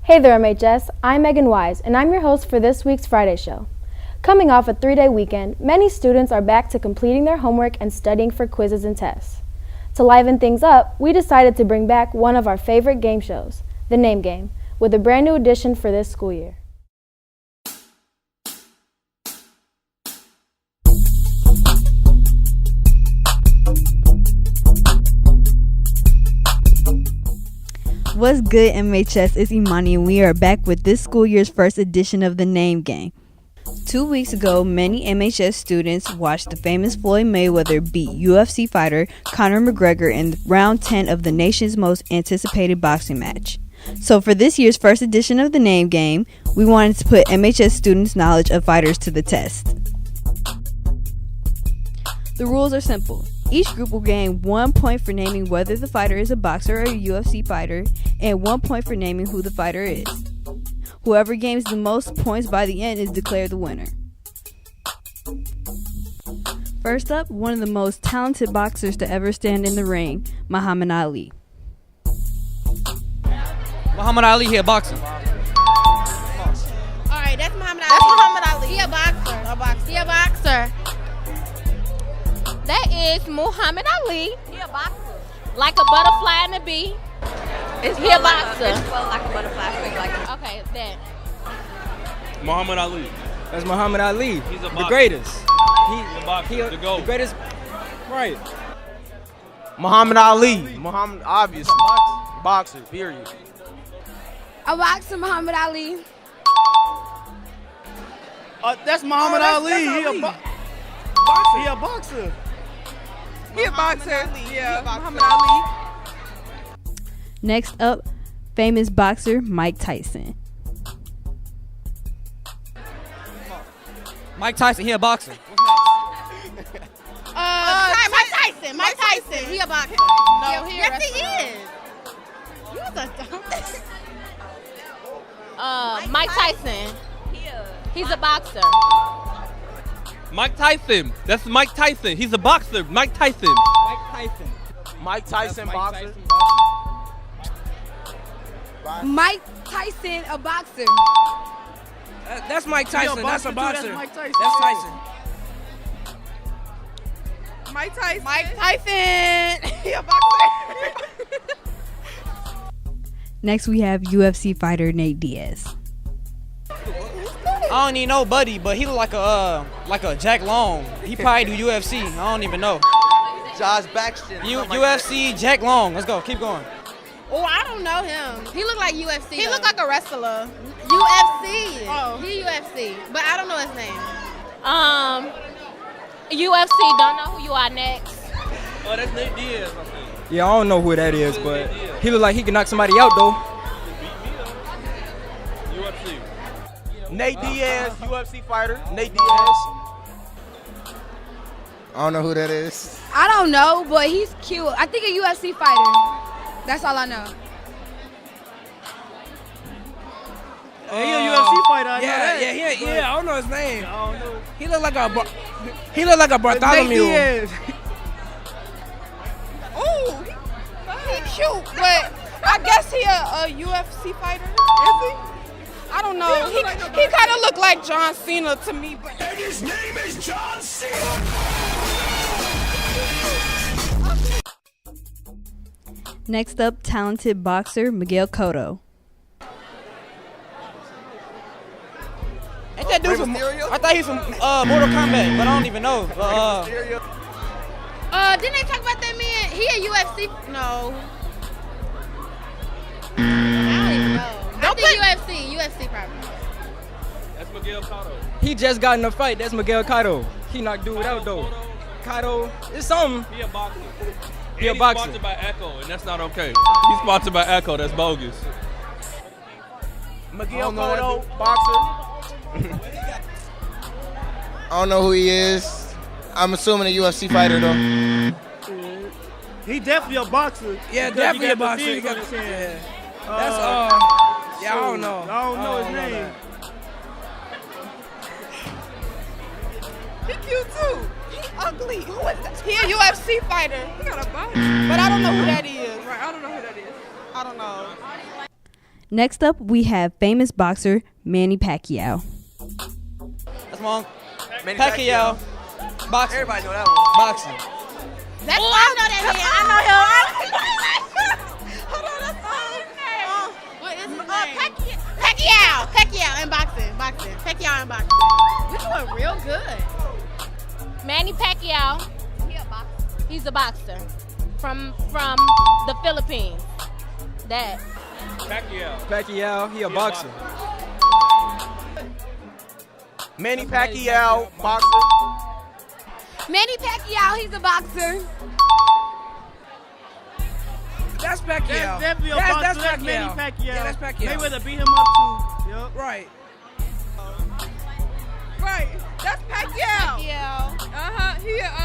Hey there, MHS. I'm Megan Wise, and I'm your host for this week's Friday show. Coming off a 3-day weekend, many students are back to completing their homework and studying for quizzes and tests. To liven things up, we decided to bring back one of our favorite game shows, the Name Game, with a brand new edition for this school year. What's good, MHS? It's Imani, and we are back with this school year's first edition of the Name Game. 2 weeks ago, many MHS students watched the famous Floyd Mayweather beat UFC fighter Conor McGregor in round 10 of the nation's most anticipated boxing match. So for this year's first edition of the Name Game, we wanted to put MHS students' knowledge of fighters to the test. The rules are simple. Each group will gain 1 point for naming whether the fighter is a boxer or a UFC fighter, and 1 point for naming who the fighter is. Whoever gains the most points by the end is declared the winner. First up, one of the most talented boxers to ever stand in the ring, Muhammad Ali. Muhammad Ali, he a boxer. Alright, that's Muhammad Ali. That's Muhammad Ali. He a boxer. He a boxer. That is Muhammad Ali. He a boxer. Like a butterfly and a bee. He a boxer. It's like a butterfly. Like okay, that. Muhammad Ali. That's Muhammad Ali. He's a the boxer. greatest. The boxer. The GOAT. The greatest. Right. Muhammad Ali. Muhammad, obviously. Boxer, period. A boxer, Muhammad Ali. That's Muhammad Ali. He a boxer. He a boxer. he a boxer. Yeah, Muhammad Ali. Next up, famous boxer Mike Tyson. Mike Tyson, he a boxer. Mike Tyson. Mike Tyson. He a boxer. No, he yes, he is. You was a dumb. Mike Tyson. He's a boxer. Mike Tyson. That's Mike Tyson. He's a boxer. Mike Tyson. Mike Tyson, boxer. Mike Tyson, a boxer. That's Mike Tyson. That's a boxer. That's Mike Tyson. That's Tyson. Mike Tyson. Mike Tyson. He a boxer. Next, we have UFC fighter Nate Diaz. I don't even know Buddy, but he look like a Jack Long. He probably do UFC. I don't even know. Josh Baxton. UFC Jack Long. Let's go. Keep going. Oh, I don't know him. He look like UFC. He look like a wrestler. UFC. Oh. He UFC, but I don't know his name. UFC, don't know who you are next. Oh, that's Nate Diaz, I think. Yeah, I don't know who that is, but he look like he can knock somebody out though. UFC. Nate Diaz, UFC fighter. Nate Diaz. I don't know who that is. I don't know, but he's cute. I think a UFC fighter. That's all I know. He a UFC fighter. I don't know his name. I don't know. He look like a Bartholomew. Ooh, he cute, but I guess he a UFC fighter. Is he? I don't know. He kind of look like John Cena to me. But and his name is John Cena. Next up, talented boxer Miguel Cotto. Ain't that dude from? I thought he's from Mortal Kombat, but I don't even know. Didn't they talk about that man? He a UFC? No. I don't even know. I think UFC probably. That's Miguel Cotto. He just got in a fight. That's Miguel Cotto. He knocked dude out though. Cotto, it's something. He a boxer. He a He's boxer. sponsored by Echo, and that's not okay. He's sponsored by Echo. That's bogus. Miguel Cotto, boxer. I don't know who he is. I'm assuming a UFC fighter though. He definitely a boxer. Yeah, definitely a boxer. I don't know. I don't know his name. He cute too. He ugly. Who is that? He a UFC fighter. He got a body. But I don't know who that is. Right, I don't know who that is. I don't know. Next up, we have famous boxer Manny Pacquiao. That's my uncle. Pacquiao. Boxing. Everybody know that one. Boxing. I know that man. I know him. Hold on, that's all his name. What is his name? Pacquiao and boxing. Pacquiao and boxing. We're doing real good. Manny Pacquiao. He's a boxer from the Philippines. That. Pacquiao, he a boxer. Manny Pacquiao, boxer. Manny Pacquiao, he's a boxer. That's Pacquiao. That's definitely a That's boxer. That's Pacquiao. Manny Pacquiao. Yeah, that's Pacquiao. Mayweather beat him up too. Yep. Right. Right. That's Pacquiao. He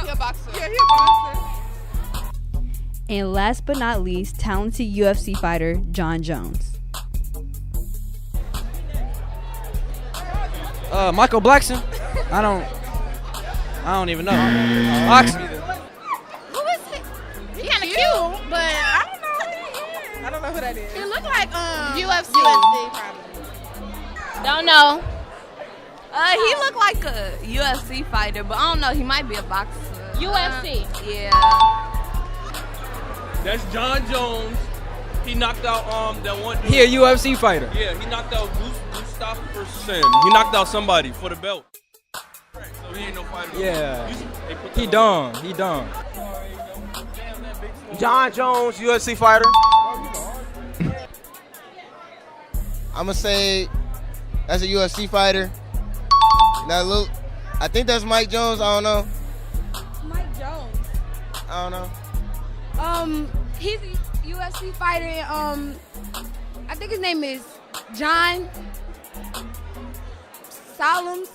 a boxer. Yeah, he a boxer. And last but not least, talented UFC fighter Jon Jones. Michael Blackson. I don't even know. Boxing. Who is he? He kind of cute, but I don't know who he is. I don't know who that is. He look like UFC probably. Don't know. He looked like a UFC fighter, but I don't know. He might be a boxer. UFC. Yeah. That's Jon Jones. He knocked out that one dude. He a UFC fighter. Yeah, he knocked out Gustafsson. He knocked out somebody for the belt. So he ain't no fighter. Yeah. He done. Jon Jones, UFC fighter. I'm gonna say that's a UFC fighter. Now look, I think that's Mike Jones. I don't know. Mike Jones. I don't know. He's a UFC fighter. I think his name is John Solomons.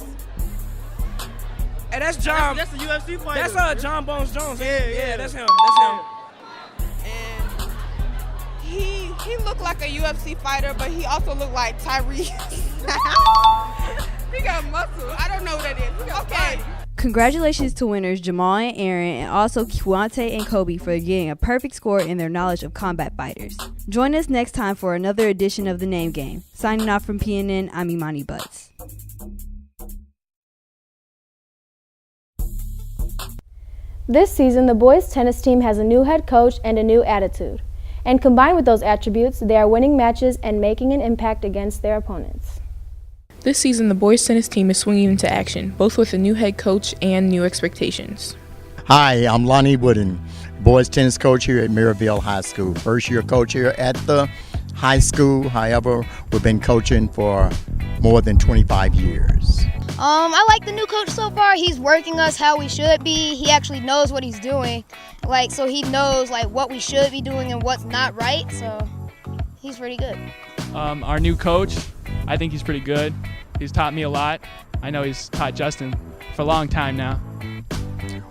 And that's John. That's a UFC fighter. That's John Bones Jones. Yeah, that's him. And he looked like a UFC fighter, but he also looked like Tyrese. He got muscles. I don't know what that is. Okay. Congratulations to winners Jamal and Aaron, and also Quante and Kobe for getting a perfect score in their knowledge of combat fighters. Join us next time for another edition of The Name Game. Signing off from PNN, I'm Imani Butts. This season, the boys' tennis team has a new head coach and a new attitude. And combined with those attributes, they are winning matches and making an impact against their opponents. This season, the boys' tennis team is swinging into action, both with a new head coach and new expectations. Hi, I'm Lonnie Wooden, boys tennis coach here at Maryville High School. First year coach here at the high school. However, we've been coaching for more than 25 years. I like the new coach so far. He's working us how we should be. He actually knows what he's doing. So he knows what we should be doing and what's not right. So he's pretty good. Our new coach, I think he's pretty good. He's taught me a lot. I know he's taught Justin for a long time now.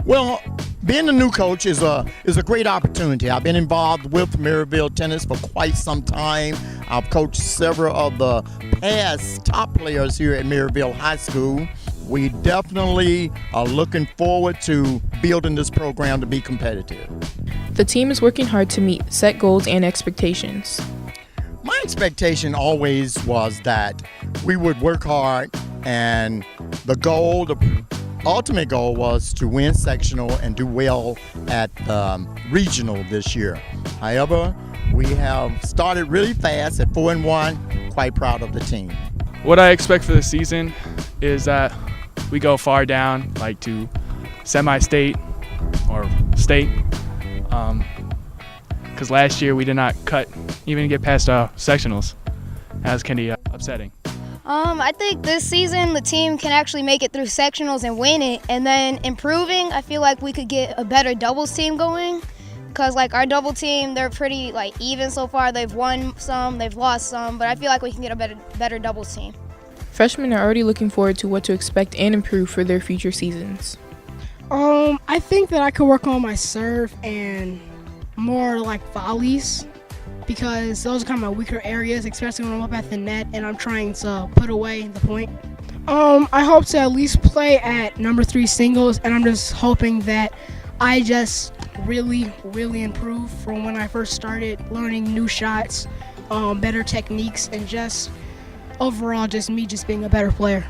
Well, being a new coach is a great opportunity. I've been involved with Maryville tennis for quite some time. I've coached several of the past top players here at Maryville High School. We definitely are looking forward to building this program to be competitive. The team is working hard to meet set goals and expectations. My expectation always was that we would work hard, and the ultimate goal was to win sectional and do well at regional this year. However, we have started really fast at 4-1. Quite proud of the team. What I expect for the season is that we go far down, like to semi-state or state. Because last year we did not even get past sectionals. As can be upsetting. I think this season the team can actually make it through sectionals and win it, and then improving, I feel like we could get a better doubles team going, because our double team, they're pretty even so far. They've won some, they've lost some, but I feel like we can get a better doubles team. Freshmen are already looking forward to what to expect and improve for their future seasons. I think that I could work on my serve and more volleys, because those are kind of my weaker areas, especially when I'm up at the net and I'm trying to put away the point. I hope to at least play at number 3 singles, and I'm just hoping that I just really improve from when I first started learning new shots, better techniques, and just overall me being a better player.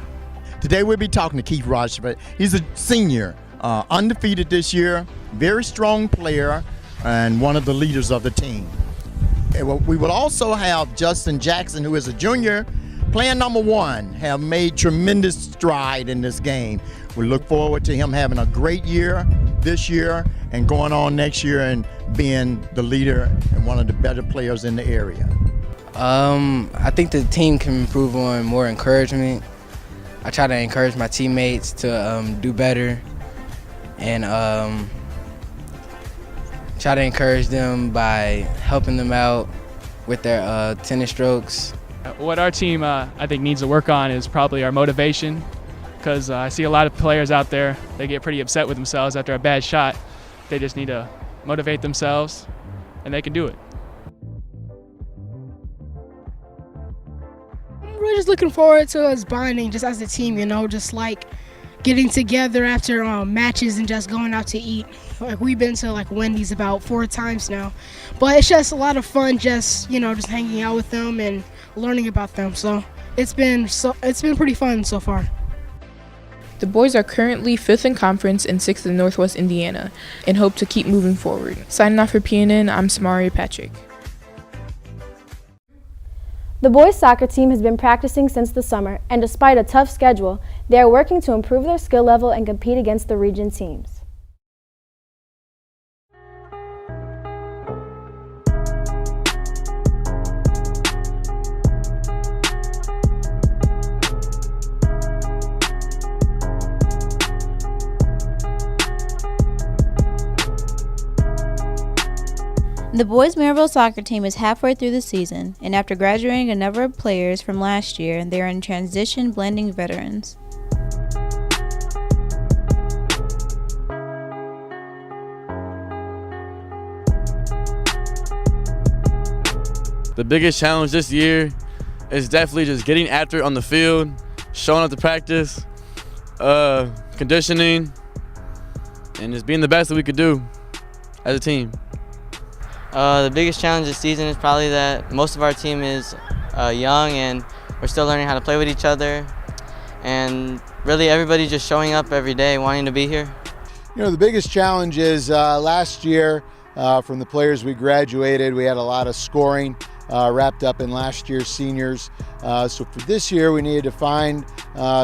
Today we'll be talking to Keith Rochford. He's a senior, undefeated this year, very strong player, and one of the leaders of the team. We will also have Justin Jackson, who is a junior, playing number 1, have made tremendous stride in this game. We look forward to him having a great year this year and going on next year and being the leader and one of the better players in the area. I think the team can improve on more encouragement. I try to encourage my teammates to do better, and try to encourage them by helping them out with their tennis strokes. What our team, I think, needs to work on is probably our motivation, because I see a lot of players out there, they get pretty upset with themselves after a bad shot. They just need to motivate themselves, and they can do it. We're just looking forward to us bonding just as a team, getting together after matches and just going out to eat. We've been to Wendy's about 4 times now, but it's just a lot of fun just hanging out with them and learning about them. So it's been pretty fun so far. The boys are currently 5th in conference and 6th in Northwest Indiana and hope to keep moving forward. Signing off for PNN, I'm Samaria Patrick. The boys soccer team has been practicing since the summer, and despite a tough schedule, they are working to improve their skill level and compete against the region teams. The boys' Maryville soccer team is halfway through the season, and after graduating a number of players from last year, they are in transition blending veterans. The biggest challenge this year is definitely just getting after it on the field, showing up to practice, conditioning, and just being the best that we could do as a team. The biggest challenge this season is probably that most of our team is young, and we're still learning how to play with each other, and really everybody's just showing up every day wanting to be here. The biggest challenge is last year from the players we graduated, we had a lot of scoring wrapped up in last year's seniors. So for this year we needed to find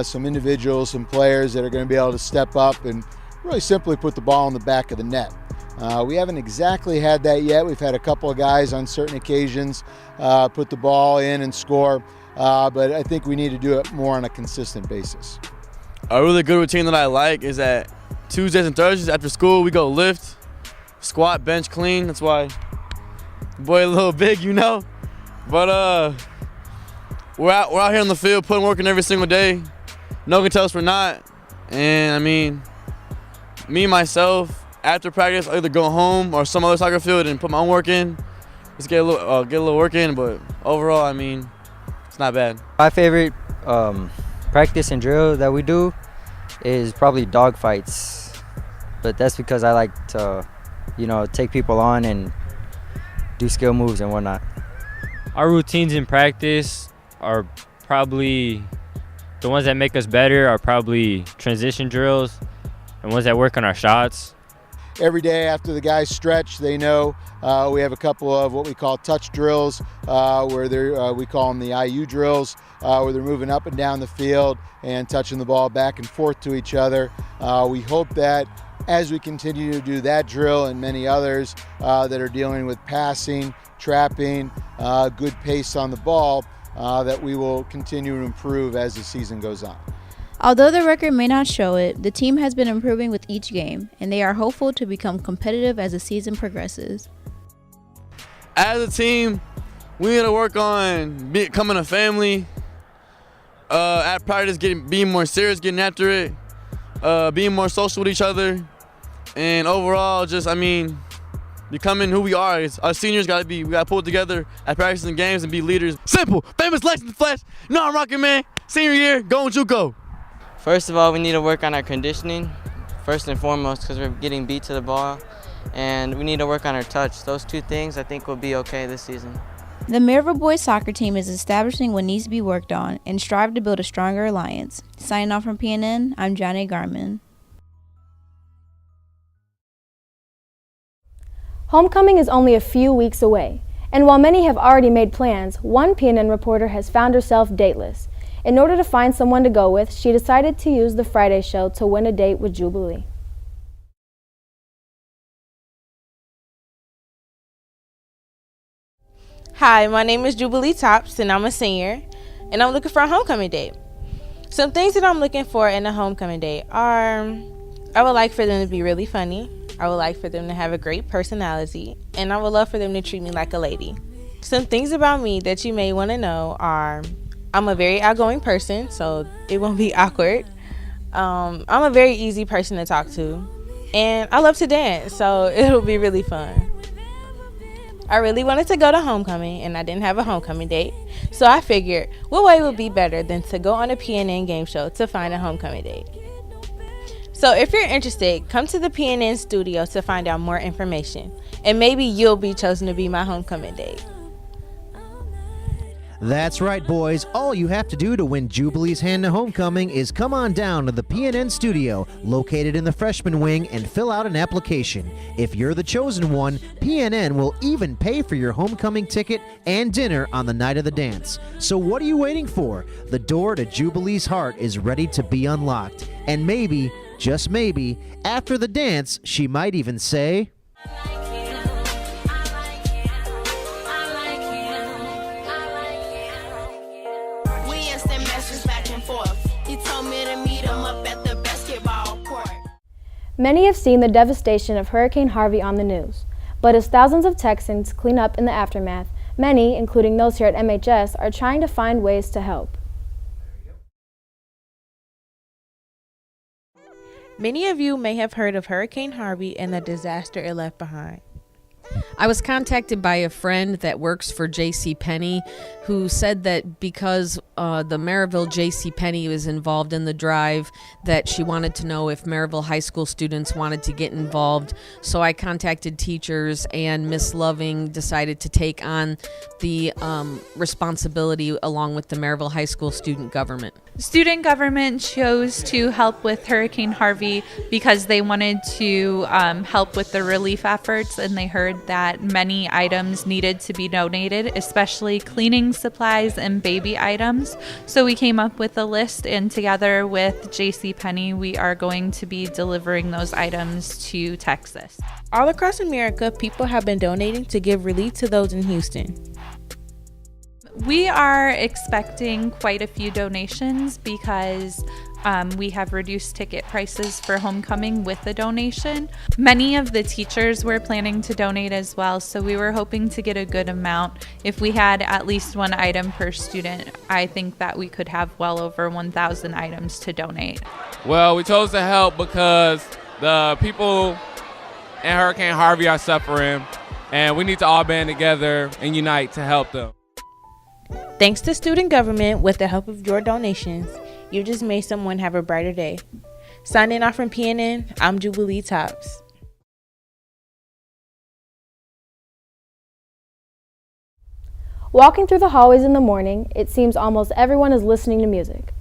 some individuals, some players that are going to be able to step up and really simply put the ball in the back of the net. We haven't exactly had that yet. We've had a couple of guys on certain occasions put the ball in and score, but I think we need to do it more on a consistent basis. A really good routine that I like is that Tuesdays and Thursdays after school we go lift, squat, bench, clean. That's why boy a little big, you know. But we're out here on the field putting work in every single day. No one can tell us we're not. And I mean, me myself, after practice, I either go home or some other soccer field and put my own work in. Just get a little work in, but overall, I mean, it's not bad. My favorite practice and drill that we do is probably dog fights, but that's because I like to, take people on and do skill moves and whatnot. Our routines in practice are probably the ones that make us better are probably transition drills and ones that work on our shots. Every day after the guys stretch, they know we have a couple of what we call touch drills, where we call them the IU drills, where they're moving up and down the field and touching the ball back and forth to each other. We hope that as we continue to do that drill and many others that are dealing with passing, trapping, good pace on the ball, that we will continue to improve as the season goes on. Although the record may not show it, the team has been improving with each game, and they are hopeful to become competitive as the season progresses. As a team, we need to work on becoming a family. At practice, being more serious, getting after it, being more social with each other, and overall, becoming who we are. Our seniors we gotta pull it together at practice and games and be leaders. Simple, famous, Lex in the flesh. You know I'm rocking, man. Senior year, going JUCO. First of all, we need to work on our conditioning, first and foremost, because we're getting beat to the ball, and we need to work on our touch. Those two things I think will be okay this season. The Maryville boys soccer team is establishing what needs to be worked on and strive to build a stronger alliance. Signing off from PNN, I'm Jhonae Garman. Homecoming is only a few weeks away, and while many have already made plans, one PNN reporter has found herself dateless. In order to find someone to go with, she decided to use the Friday show to win a date with Jubilee. Hi, my name is Jubilee Tops, and I'm a senior, and I'm looking for a homecoming date. Some things that I'm looking for in a homecoming date are, I would like for them to be really funny, I would like for them to have a great personality, and I would love for them to treat me like a lady. Some things about me that you may want to know are, I'm a very outgoing person, so it won't be awkward. I'm a very easy person to talk to, and I love to dance, so it'll be really fun. I really wanted to go to homecoming, and I didn't have a homecoming date, so I figured what way would be better than to go on a PNN game show to find a homecoming date. So if you're interested, come to the PNN studio to find out more information, and maybe you'll be chosen to be my homecoming date. That's right, boys. All you have to do to win Jubilee's hand to homecoming is come on down to the PNN studio, located in the freshman wing, and fill out an application. If you're the chosen one, PNN will even pay for your homecoming ticket and dinner on the night of the dance. So what are you waiting for? The door to Jubilee's heart is ready to be unlocked. And maybe, just maybe, after the dance, she might even say, Many have seen the devastation of Hurricane Harvey on the news, but as thousands of Texans clean up in the aftermath, many, including those here at MHS, are trying to find ways to help. Many of you may have heard of Hurricane Harvey and the disaster it left behind. I was contacted by a friend that works for JCPenney who said that because the Maryville JCPenney was involved in the drive, that she wanted to know if Maryville high school students wanted to get involved. So I contacted teachers, and Miss Loving decided to take on the responsibility along with the Maryville high school student government. Student government chose to help with Hurricane Harvey because they wanted to help with the relief efforts, and they heard that many items needed to be donated, especially cleaning supplies and baby items. donations. So we came up with a list, and together with JCPenney, we are going to be delivering those items to Texas. All across America, people have been donating to give relief to those in Houston. We are expecting quite a few donations because we have reduced ticket prices for homecoming with the donation. Many of the teachers were planning to donate as well, so we were hoping to get a good amount. If we had at least one item per student, I think that we could have well over 1,000 items to donate. Well, we chose to help because the people in Hurricane Harvey are suffering, and we need to all band together and unite to help them. Thanks to student government, with the help of your donations, you just made someone have a brighter day. Signing off from PNN, I'm Jubilee Tops. Walking through the hallways in the morning, it seems almost everyone is listening to music.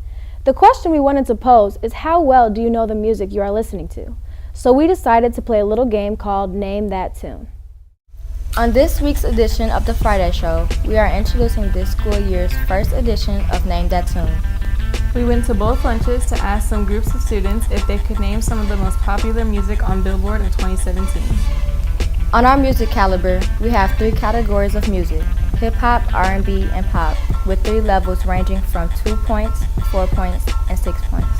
The question we wanted to pose is, how well do you know the music you are listening to? So we decided to play a little game called Name That Tune. On this week's edition of The Friday Show, we are introducing this school year's first edition of Name That Tune. We went to both lunches to ask some groups of students if they could name some of the most popular music on Billboard in 2017. On our music caliber, we have 3 categories of music: hip-hop, R&B, and pop, with 3 levels ranging from 2 points, 4 points, and 6 points.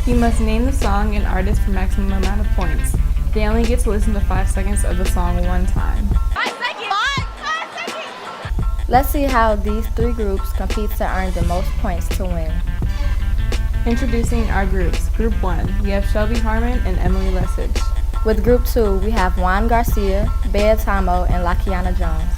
You must name the song and artist for maximum amount of points. They only get to listen to 5 seconds of the song one time. 5 seconds! 5 seconds! Let's see how these 3 groups compete to earn the most points to win. Introducing our groups. Group 1, we have Shelby Harmon and Emily Lesage. With Group 2, we have Juan Garcia, Bea Tamo, and Lakiana Jones.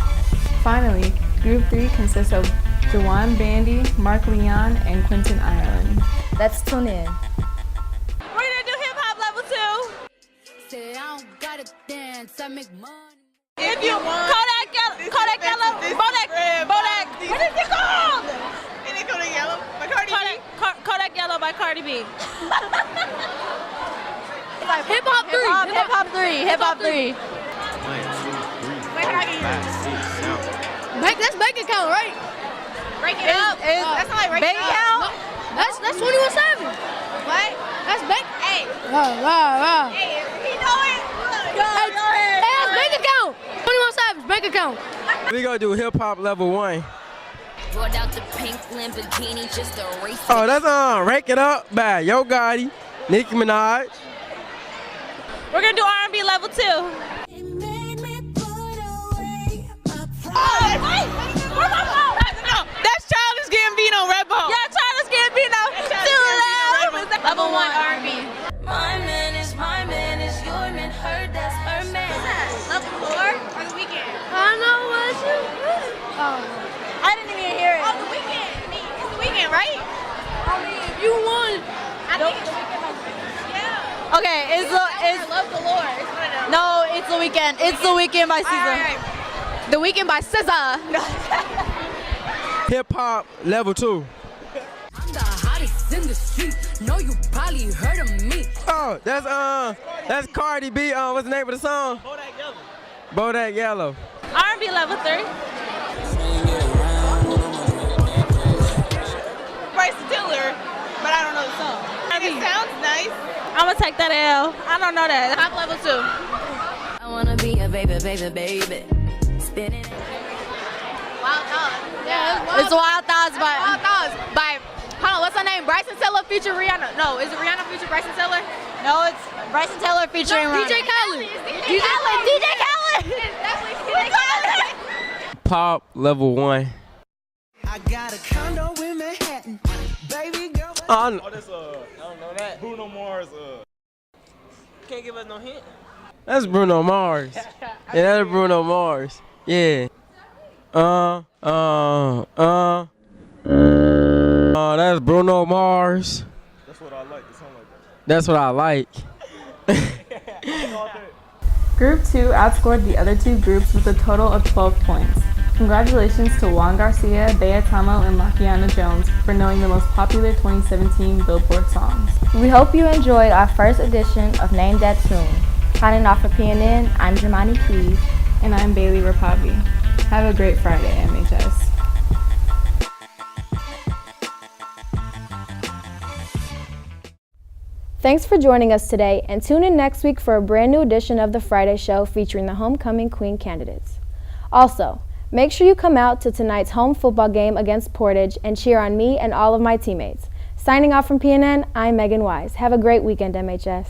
Finally, Group 3 consists of Jawan Bandy, Mark Leon, and Quentin Ireland. Let's tune in. We're gonna do hip-hop level 2. Say I don't gotta dance, I make money. If you want Kodak Yellow, Bodak, what is it called? Is it Kodak Yellow by Cardi B? Kodak Yellow by Cardi B. Hip-hop 3. Hip-hop 3. Hip-hop 3. 1, 2, 3, 4, 5, 6, 7. That's bank account, right? Break it up. That's not like break it No, up. that's 21 Savage. What? That's bank. Hey. Hey, he know it. Go ahead. Hey, that's bank account. 21 Savage, bank account. We gonna do hip hop level 1. Brought out the pink Lamborghini just to race. Oh, that's Rank It Up by Yo Gotti, Nicki Minaj. We're gonna do R&B level 2. That's Childish Gambino, Redbone. Yeah, Childish Gambino. Too loud. Level 1 R&B. My man is your man, that's her man. Level 4 or The Weeknd? I know what you I didn't even hear it. Oh, The Weeknd. It's The Weeknd, right? I mean, if you want. I think it's The Weeknd. Yeah. Okay, it's Love Galore. It's one of them. No, it's The Weeknd. It's The Weeknd by SZA. Right. The Weeknd by SZA. Hip hop level 2. I'm the hottest in the street. Know you probably heard of me. Oh, that's Cardi B. What's the name of the song? Bodak Yellow. Bodak Yellow. R&B level 3. Bryson Tiller, but I don't know the song. It sounds nice. I'm gonna take that L. I don't know that. Pop level 2. I wanna be a baby, baby, baby. Spinning. Wild Thoughts. Yeah, it's Wild Thoughts by hold on, what's her name? Bryson Tiller featuring Rihanna. No, is it Rihanna featuring Bryson Tiller? No, it's Bryson Tiller featuring DJ Khaled. DJ Khaled. That's DJ Khaled. Pop level 1. I got a condo in Manhattan, baby girl. Oh, That's I don't know that. Bruno Mars. Can't give us no hint. that's Bruno Mars. Yeah, that's Bruno Mars. Yeah. That's Bruno Mars. That's what I like. It sound like that. That's what I like. Group 2 outscored the other 2 groups with a total of 12 points. Congratulations to Juan Garcia, Bea Tamo, and Lakiana Jones for knowing the most popular 2017 Billboard songs. We hope you enjoyed our first edition of Name That Tune. Signing off for PNN, I'm Jermani Keys. And I'm Bailey Rapavi. Have a great Friday, MHS. Thanks for joining us today, and tune in next week for a brand new edition of The Friday Show featuring the homecoming queen candidates. Also, make sure you come out to tonight's home football game against Portage and cheer on me and all of my teammates. Signing off from PNN, I'm Megan Wise. Have a great weekend, MHS.